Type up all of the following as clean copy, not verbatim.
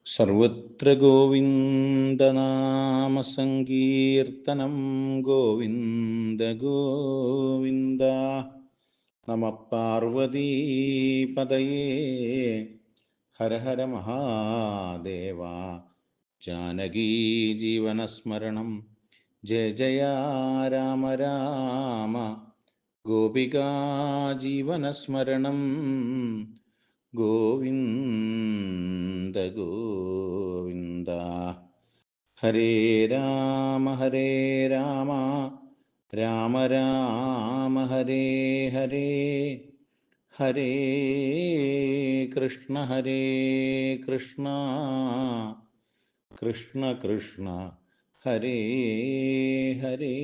സർവത്ര ഗോവിന്ദനാമസങ്കീർത്തനം ഗോവിന്ദ ഗോവിന്ദ. നമഃ പാർവതീപതയേ ഹര ഹര മഹാദേവ. ജാനകീ ജീവനസ്മരണം ജയ ജയ രാമ രാമ. ഗോപികാ ജീവനസ്മരണം ഗോവിന്ദ ഗോവിന്ദ. ഹരേ രാമ രാമ രാമ ഹരേ ഹരേ. ഹരേ കൃഷ്ണ കൃഷ്ണ കൃഷ്ണ ഹരേ ഹരേ.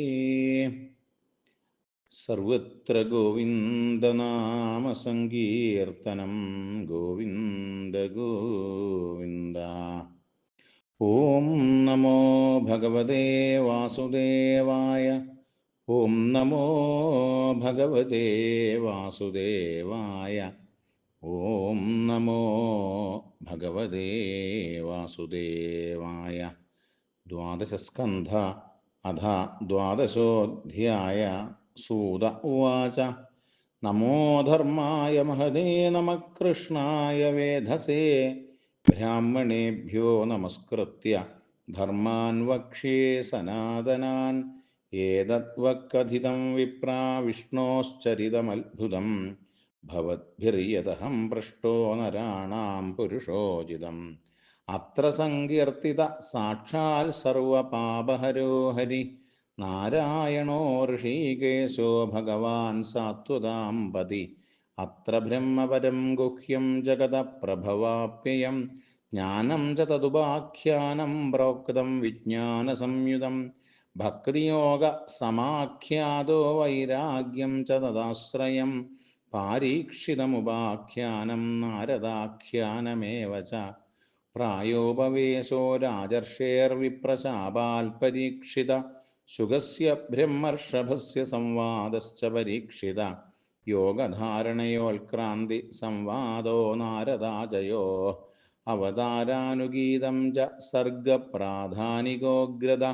സർവത്ര ഗോവിന്ദനാമസങ്കീർത്തനം ഗോവിന്ദ ഗോവിന്ദ. ഓം നമോ ഭഗവതേ വാസുദേവായ. ഓം നമോ ഭഗവതേ വാസുദേവായ. ഓം നമോ ഭഗവതേ വാസുദേവായ. ദ്വാദശസ്കന്ധ അഥ ദ്വാദശോऽധ്യായ. സൂത ഉവാച. നമോ ധർമായ മഹതേ നമഃ കൃഷ്ണായ വേധസേ. ബ്രാഹ്മണേഭ്യോ നമസ്കൃത്യ ധർമാൻ വക്ഷ്യേ സനാതനാൻ. ഏതദ്വക്കഥിതം വിപ്രാ വിഷ്ണോശ്ചരിതമദ്ഭുതം. ഭവദ്ഭിര്യതഹം പൃഷ്ടോ നരാണാം പുരുഷോചിതം. അത്ര സങ്കീർത്തിത സാക്ഷാൽ സർവപാപഹരോ ഹരി. നാരായണോ ഋഷീകേശോ ഭഗവാൻ സാത്വതാം പതി. അത്ര ബ്രഹ്മപരം ഗുഹ്യം ജഗതപ്രഭവാപ്യയം. ജ്ഞാനം ച തദുപാഖ്യാനം പ്രോക്തം വിജ്ഞാനസംയുതം. ഭക്തിയോഗ സമാഖ്യാതോ വൈരാഗ്യം ച തദാശ്രയം. പാരീക്ഷിതമുപാഖ്യാനം നാരദാഖ്യാനമേവ ച. പ്രായോപവേശോ രാജർഷേർവിപ്രശാപാൽ പരീക്ഷിത. ശുഗസ്യ ബ്രഹ്മർഷഭസ്യ സംവാദശ്ച പരീക്ഷിത. യോഗധാരണയോൽക്രാന്തി സംവാദോ നാരദാജയോ. അവതാരാനുഗീതം ച സർഗപ്രാധാനികോഗ്രത.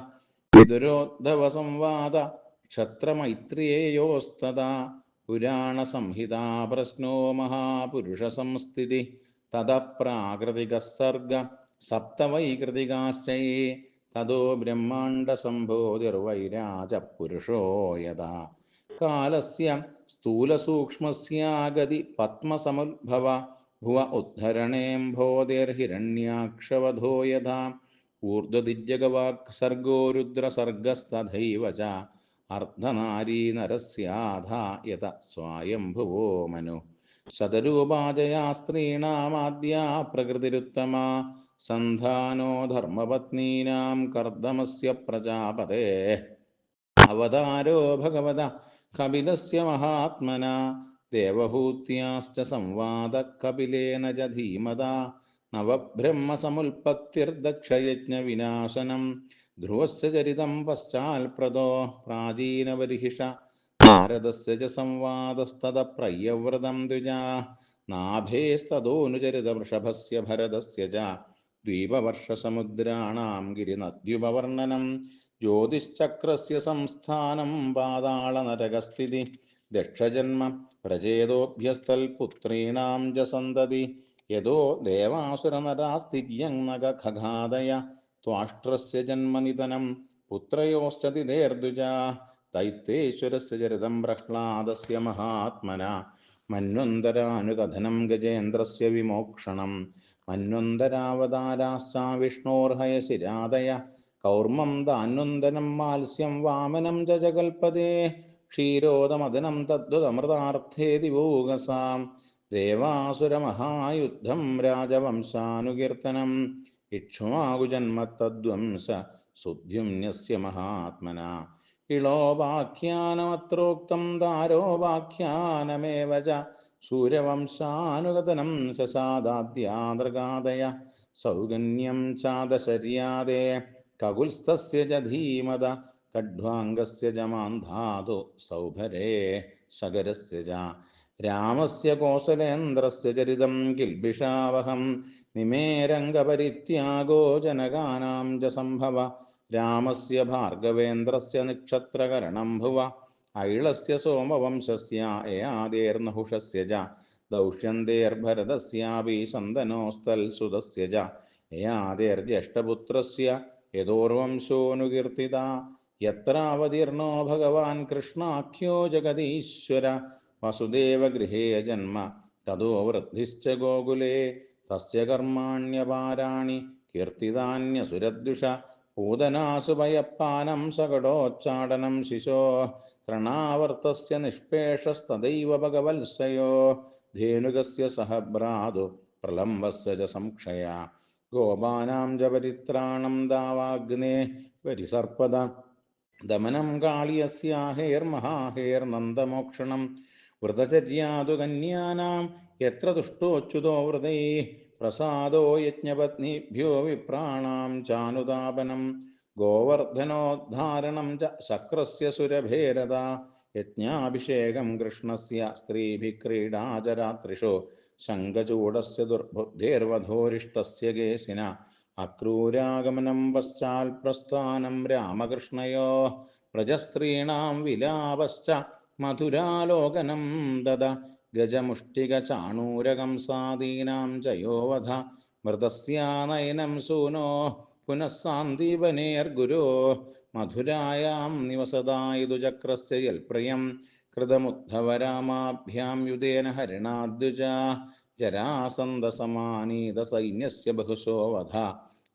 വിദുരോദ്ധവ സംവാദ ക്ഷത്രമൈത്രിയേയോസ്തദാ. പുരാണസംഹിതാ പ്രശ്നോ മഹാപുരുഷസംസ്ഥിതി. തതഃ പ്രാകൃതികഃ സർഗ സപ്തവൈകൃതികാശ്ചൈ. തതോ ബ്രഹ്മാണ്ഡസംഭോതിർവൈരാജപുരുഷോ യഥാ. കാലസ്യ സ്ഥൂലസൂക്ഷ്മസ്യാഗതി പത്മസമുദ്ഭവ. ഭുവ ഉദ്ധരണേംഭോതിർഹിരണ്യാക്ഷവധോ യഥാ. ഊർധ്വദിജ്ജഗവാക് സർഗോ രുദ്രസർഗസ്തഥൈവ ച. അർദ്ധനാരീനരസ്യാധാ യത സ്വായംഭുവോ മനു. ശതരൂപാജയാ സ്ത്രീണാമാദ്യാ പ്രകൃതിരുത്തമാ. സന്ധാനോ ധർമ്മപത്നീനാം കർദമസ്യ പ്രജാപതേ. അവതാരോ ഭഗവത കപിലസ്യ മഹാത്മന. ദേവഹൂത്യാശ്ച സംവാദ കപിലേന ച ധീമതാ. നവബ്രഹ്മസമുൽപത്തിർദക്ഷയജ്ഞവിനാശനം. ധ്രുവസ്യ ചരിതം പശ്ചാൽപ്രദോ പ്രാചീനബർഹിഷ. നാരദസ്യ ച സംവാദസ്തത പ്രയവ്രതം ദ്വിജാ. നാഭേസ്തതോനുചരിതവൃഷഭസ്യ ഭരതസ്യ ച. ദ്വീപവർഷസമുദ്രാണാം ഗിരിനദ്യുപവർണ്ണനം. ജ്യോതിശ്ചക്രസ്യ സംസ്ഥാനം പാതാളനരകസ്ഥിതി. ദക്ഷജന്മ പ്രചേതോഭ്യസ്തൽപുത്രീണാം ച സന്തതി. യതോ ദേവാസുരനരാസ്തിര്യങ്നഖഘാതയ. ത്വാഷ്ട്രസ്യ ജന്മനിധനം പുത്രയോശ്ചതിതേർദ്വിജാ. ദൈത്യേശ്വരസ്യ ചരിതം പ്രഹ്ലാദസ്യ മഹാത്മന. മന്വന്തരാനുകഥനം ഗജേന്ദ്രസ്യ വിമോക്ഷണം. മന്വന്തരാവതാരാശ്ച വിഷ്ണോർഹയശിരാദയ. കൗർമം ദാന്വന്തനം മാത്സ്യം വാമനം ച ജഗൽപദേ. ക്ഷീരോദമദനം തദ്വദമൃതാർത്ഥേ ദിവോകസാം. ദേവാസുരമഹായുദ്ധം രാജവംശാനുകീർത്തനം. ഇക്ഷ്വാകുജന്മത്തദ്വംസ സുദ്യുമ്നസ്യ മഹാത്മന. ഇളോപാഖ്യാനമത്രോക്തം ദാരോപാഖ്യാനമേവ ച. സൂര്യവംശാനുഗതനം ശശാദാദ്യാദൃഗാദയ. സൗഗന്യം ചാദശര്യാദേ കകുൽസ്ഥസ്യ ച ധീമത. കഡ്വാംഗസ്യ ച മാന്ധാതു സൗഭരേ സഗരസ്യ ച. രാമസ്യ കോസലേന്ദ്രസ്യ ചരിതം കിൽബിഷാവഹം. നിമേരംഗപരിത്യാഗോ ജനകാനാം ച സംഭവ രാമസ്യ ഭാർഗവേന്ദ്രസ്യ നിക്ഷത്രകരണം ഭുവ ഐളസ്യ സോമവംശസ്യ യയാദേർനഹുഷസ്യ ച ദൗഷ്യന്തേർഭരതസ്യാപി സന്തനോസ്തൽസുതസ്യ ച യയാദേർജ്യേഷ്ഠപുത്രസ്യ യദോർവംശോനുകീർത്തിത യത്രാവതീർണോ ഭഗവാൻ കൃഷ്ണാഖ്യോ ജഗദീശ്വര വസുദേവഗൃഹേ ജന്മ തതോ വൃദ്ധിശ്ച ഗോകുലേ തസ്യ കർമാണ്യപാരാണി കീർത്തിതാന്യസുരദ്വിഷ പൂതനാസു പയപ്പാനം സകടോച്ചാടനം ശിശോ തൃണാവർത്തസ്യ നിഷ്പേഷസ്തദൈവ ഭഗവത്സയോ ധേനുകസ്യ സഹ ഭ്രാതു പ്രലംബസ്യ ച സംക്ഷയ ഗോപാനാം ച പരിത്രാണം ദാവാഗ്നേ പരിസർപ്പദ ദമനം കാളിയസ്യാഹേർമഹാഹേർനന്ദമോക്ഷണം വ്രതചര്യാതു കന്യാനാം യത്ര തുഷ്ടോച്യുതോ വ്രതൈ പ്രസാദോ യജ്ഞപത്നീഭ്യോ വിപ്രാണാം ചാനുതാപനം ഗോവർദ്ധനോദ്ധാരണം ച ശക്രസ്യ സുരഭേരത യജ്ഞാഭിഷേകം കൃഷ്ണസ്യ സ്ത്രീഭിः ക്രീഡാ ച രാത്രിഷു ശങ്കചൂഡസ്യ ദുർബുദ്ധേർവധോരിഷ്ടസ്യ കേസിന അക്രൂരാഗമനം പശ്ചാൽപ്രസ്ഥാനം രാമകൃഷ്ണയോ പ്രജസ്ത്രീണാം വിലാപശ്ച മധുരാലോകനം ദദ ഗജമുഷ്ടികചാണൂരകംസാദീനാം ചയോവധ മൃതസ്യാനയനം സൂനോ പുനഃ സാന്ദീപനേർഗുരോ മധുരായാം നിവസദായുധുചക്രസ്യ യൽപ്രിയം കൃതമുദ്ധവരാമാഭ്യാം യുധേന ഹരിണാദ്വിജ ജരാസന്ധസമാനീതസൈന്യസ്യ ബഹുശോ വധ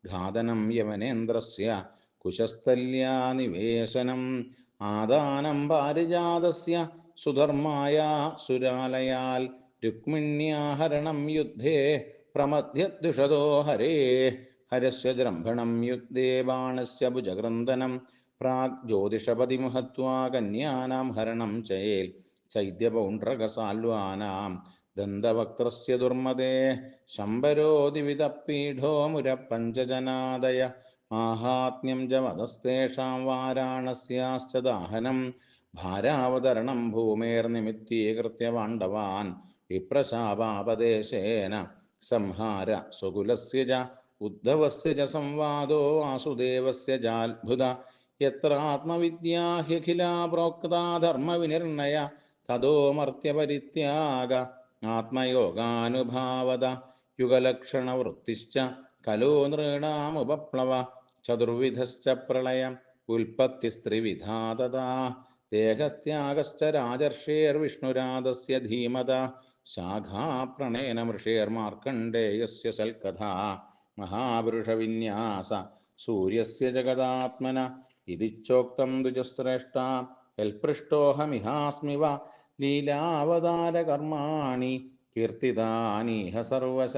ഘാതനം യമനേന്ദ്രസ്യ കുശസ്ഥല്യാ നിവേശനം ആദാനം പാരിജാതസ്യ സുധർമായ സുരാലയാൽ രുക്മിണ്യാഹരണം യുദ്ധേ പ്രമധ്യദ്വിഷതോ ഹരേ ഹരസ്യ ജൃംഭണം യുദ്ധേ ബാണസ്യ ഭുജഗ്രന്ഥനം പ്രാഗ് ജ്യോതിഷപതിമുഹത്വാ കന്യാനാം ഹരണം ചയേൽ ചൈദ്യപൗണ്ഡ്രകസാൽവാനാം ദന്തവക്ത്രസ്യ ദുർമദേ ശംബരോ ദിവിതപീഠോ മുരപഞ്ചജനാദയ മാഹാത്മ്യം ച വദസ്തേഷാം വാരാണസ്യാശ്ച ദാഹനം ഭാരാവതരണം ഭൂമേർനിമിത്തീകൃത്യ പാണ്ഡവാൻ വിപ്രശാപാപദേശേന സംഹാര സ്വകുലസ്യ ച ഉദ്ധവസ്യ ച സംവാദോ വാസുദേവസ്യ ചാത്ഭുത യത്രാത്മവിദ്യാ ഹ്യഖിലാ പ്രോക്താ ധർമ്മവിനിർണയ തതോ മർത്യപരിത്യാഗ ആത്മയോഗാനുഭാവത യുഗലക്ഷണവൃത്തിശ്ച കലോ നൃണാമുപപ്ലവ ചതുർവിധശ്ച പ്രളയം ഉൽപ്പത്തിസ്ത്രിവിധാ തഥാ ദേഹത്യാഗശ്ച രാജർഷേർവിഷ്ണുരാധസ്യ ധീമത ശാഖാപ്രണേന മൃഷേർമാർക്കണ്ഡേയസ്യ സൽക്കഥാ മഹാപുരുഷവിന്യാസ സൂര്യസ്യ ജഗദാത്മന ഇതി ചോക്തം ദ്വിജശ്രേഷ്ഠ യൽപൃഷ്ടോഹമിഹാസ്മിവ ലീലാവതാരകർമാണി കീർത്തിതാനീഹ സർവശ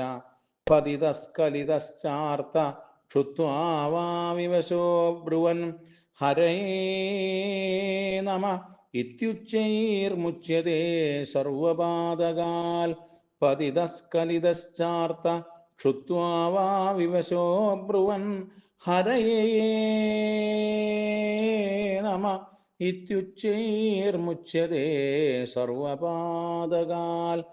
പതിതസ്കലിതശ്ചാർത്ത ക്ഷുത്വാ വാ വിവശോ ബ്രുവൻ ഹരയേ നമ ഇത്യുച്ചൈർമുച്യതേ സർവപാദകാൽ പതിതസ്കലിതശ്ചാർത്ത ക്ഷുത്വാ വാ വിവശോ ബ്രുവൻ ഹരയേ നമ ഇത്യുച്ചൈർമുച്യതേ സർവപാദകാൽ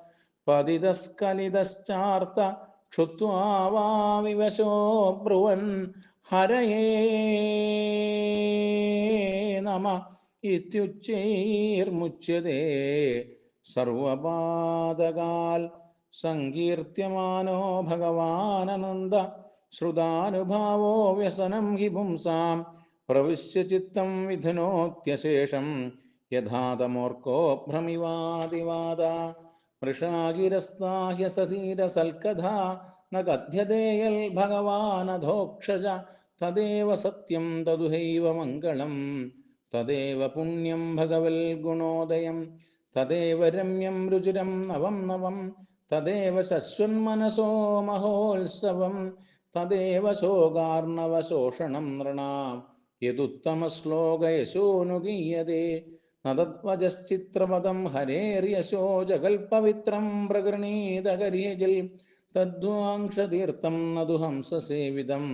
പതിതസ്കലിതശ്ചാർത്ത ക്ഷുത്വാ വാ വിവശോ ബ്രുവൻ ഹരയേ നമ ഇത്യുച്ചൈർമുച്യതേ സർവപാദകാൽ സങ്കീർത്യമാനോ ഭഗവാനന്ദ ശ്രുതാനുഭാവോ വ്യസനം ഹി പുംസാം പ്രവിശ്യ ചിത്തം വിധുനോത്യശേഷം യഥാതമോർക്കോ ഭ്രമിവാദിവാദ വൃഷാഗിരസ്താഹ്യ സധീരസൽക്കഥാ ന കഥ്യതേയൽ ഭഗവാനധോക്ഷജ തദേവ സത്യം തദുഹൈവ മംഗളം തദേവ പുണ്യം ഭഗവൽ ഗുണോദയം തദേവ രമ്യം രുചിരം നവം നവം തദേവ ശശ്വന്മനസോ മഹോത്സവം തദേവ ശോകാർണവശോഷണം നൃണാം യദുത്തമശ്ലോകയശോനുഗീയതേ നതദ്വജശ്ചിത്രപദം ഹരേര്യശോ ജഗൽപവിത്രം പ്രഗൃണീതകരിയജിൽ തദ്വാംശതീർത്ഥം നതു ഹംസസേവിതം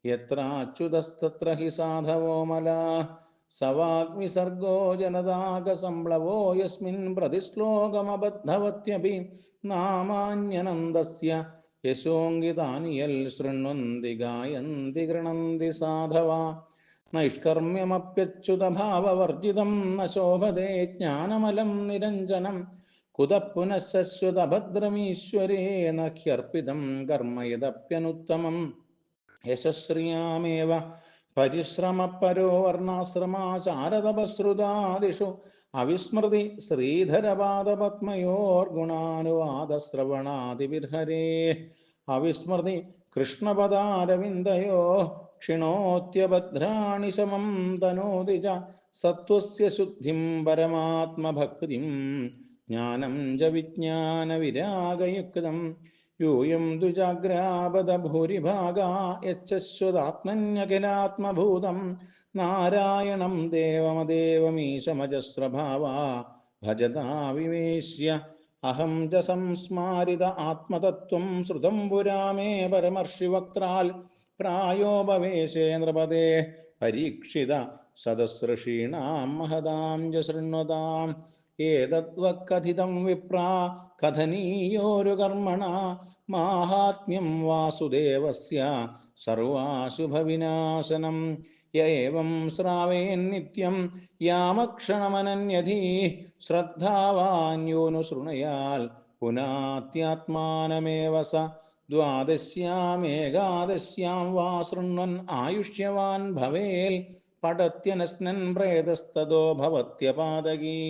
യത്രാച്യുതസ്തത്ര ഹി സാധവോ മലാഃ സവാഗ്വിസർഗോ ജനതാകസംപ്ലവോ യസ്മിൻ പ്രതിശ്ലോകമബദ്ധവത്യപി നാമാന്യനന്ദസ്യ യശോങ്കിതാനി യൽ ശൃണ്വന്തി ഗായന്തി ഗൃണന്തി സാധവ നൈഷ്കർമ്മ്യമപ്യച്യുതഭാവവർജിതം ന ശോഭതേ ജ്ഞാനമലം നിരഞ്ജനം കുതഃ പുനഃശ്ശ്വതഭദ്രമീശ്വരേണ ഹ്യർപ്പിതം കർമ്മ യദപ്യനുത്തമം യശശ്രിയാമേവ പരിശ്രമപരോ വർണ്ണാശ്രമാചാരതപശ്രുതാദിഷു അവിസ്മൃതി ശ്രീധരപാദപത്മയോർഗുണാനുവാദശ്രവണാദിവിർഹരേ അവിസ്മൃതി കൃഷ്ണപദാരവിന്ദയോ ക്ഷിണോത്യഭദ്രാണി ശമം തനോതി ച സത്വസ്യ ശുദ്ധിം പരമാത്മഭക്തിം ജ്ഞാനം ച വിജ്ഞാനവിരാഗയുക്തം യൂയം ദ്വിജാഗ്രാപദ ഭൂരിഭാഗാ യച്ഛശ്വതാത്മന്യഖിലാത്മഭൂതം നാരായണം ദേവമദേവമീശമജസ്രഭാവാ ഭജതാ വിവേശ്യ അഹം ച സംസ്മാരിത ആത്മതത്വം ശ്രുതം പുരാ മേ പരമർഷിവക്ത്രാൽ പ്രായോപവേശേ നൃപതേ പരീക്ഷിത സദസൃഷീണാം മഹതാം ച ശൃണ്വതാം ഏതദ്വക്കഥിതം വിപ്രാ കഥനീയോരു കർമ്മണ മാഹാത്മ്യം വാസുദേവസ്യ സർവാശുഭവിനാശനം യ ഏവം ശ്രാവേന്നിത്യം യാമക്ഷണമനന്യധീ ശ്രദ്ധാവാന്യോനു ശൃണുയാൽ പുനാത്യാത്മാനമേവ സ ദ്വാദശ്യാമേകാദശ്യാം വാ ശൃണ്വൻ ആയുഷ്യവാൻ ഭവേൽ പഠത്യനശ്നൻ പ്രേതസ്തതോ ഭവത്യപാതകീ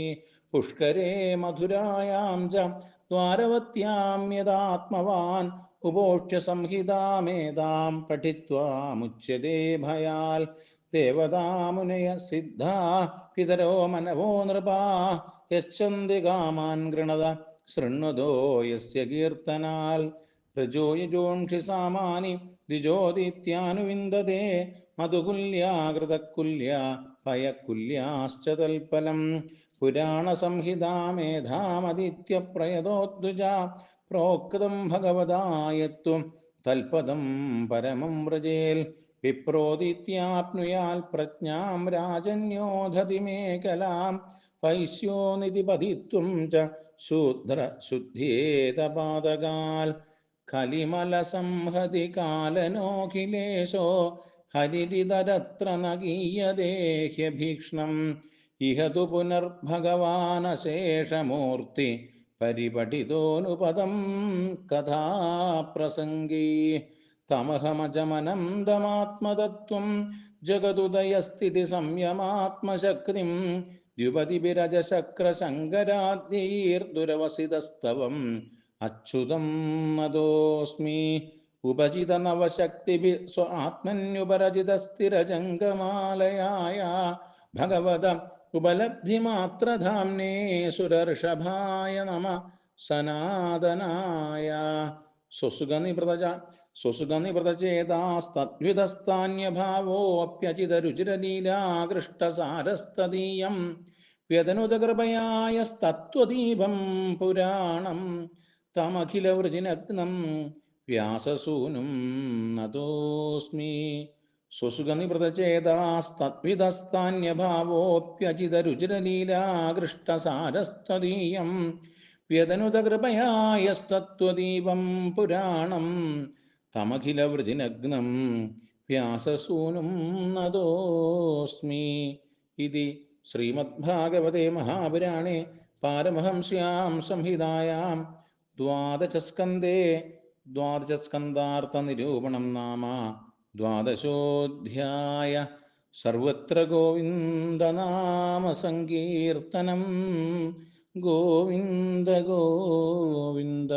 പുഷ്കരേ മധുരായാം ച ദ്വാരവത്യാം യദാത്മവാൻ ഉപോക്ഷ്യ സംഹിതാമേതാം പഠിത്വാ മുച്യതേ ഭയാൽ ദേവതാമുനയ സിദ്ധാ പിതരോ മനവോ നൃപാ യശ്ചന്തി കാമാൻ ഗൃണത ശൃണ്വതോ യസ്യ കീർത്തനാൽ രജോയജോംഷി സാമാനി ദ്വിജോദിത്യാനുവിന്ദതേ മധുകുല്യാ കൃതകുല്യാ പയകുല്യാശ്ച തൽഫലം പുരാണസംഹിതാമേധാമദിത്യപ്രയതോദ്വിജ പ്രോക്തം ഭഗവതായത്വം തൽപദം പരമം വ്രജേൽ വിപ്രോദിത്യാപ്നുയാൽ പ്രജ്ഞാം രാജന്യോധതി മേഖലാം വൈശ്യോനിധി പതിത്വം ച ശൂദ്ര ശുദ്ധ്യേതപാദകാൽ കലിമല സംഹതി കാലനോഖിലേശോ ഹരിരിതരത്ര നഗീയദേഹ്യഭീക്ഷ്ണം ഇഹ തു പുനർഭഗവാനശേഷമൂർത്തി പരിപഠിതോനുപദം കഥാപ്രസംഗീ തമഹമജമനന്തമാത്മതത്വം ജഗതുദയസ്ഥിതി സംയമാത്മശക്തിം ദ്യുപതിഭിരജശക്രശങ്കരാദ്യൈർദുരവസിതസ്തവം അച്യുതം നതോസ്മി ഉപജിത നവശക്തിഭി സ്വ ആത്മന്യുപരജിതസ്ഥിരജംഗമാലയായ ഭഗവത ഉപലബ്ധിമാത്രധാംനേ സുരർഷഭായ നമ സനാതനായ സ്വസുഗനിവ്രതചേതാസ്തദ്വിതസ്താന്യഭാവോऽപ്യചിതരുചിരലീലാകൃഷ്ടസാരസ്തദീയം വ്യതനുതകൃപയായസ്തത്വദീപം പുരാണം തമഖിലവൃജിനഗ്നം വ്യാസസൂനും നതോസ്മി സ്വസുഗനിവ്രതചേതാസ്തദ്വിതസ്താന്യഭാവോऽപ്യചിതരുചിരലീലാകൃഷ്ടസാരസ്തദീയം വ്യതനുതകൃപയായസ്തത്വദീപം പുരാണം തമഖിലവൃജിനഗ്നം വ്യാസസൂനും നതോസ്മി ഇതി ശ്രീമദ്ഭാഗവതേ മഹാപുരാണേ പാരമഹംസ്യാം സംഹിതായാം ദ്വാദശസ്കന്ധേ ദ്വാദശസ്കന്ധാർത്ഥനിരൂപണം നാമ ദ്വാദശോऽധ്യായ സർവത്ര ഗോവിന്ദനാമസങ്കീർത്തനം ഗോവിന്ദ ഗോവിന്ദ.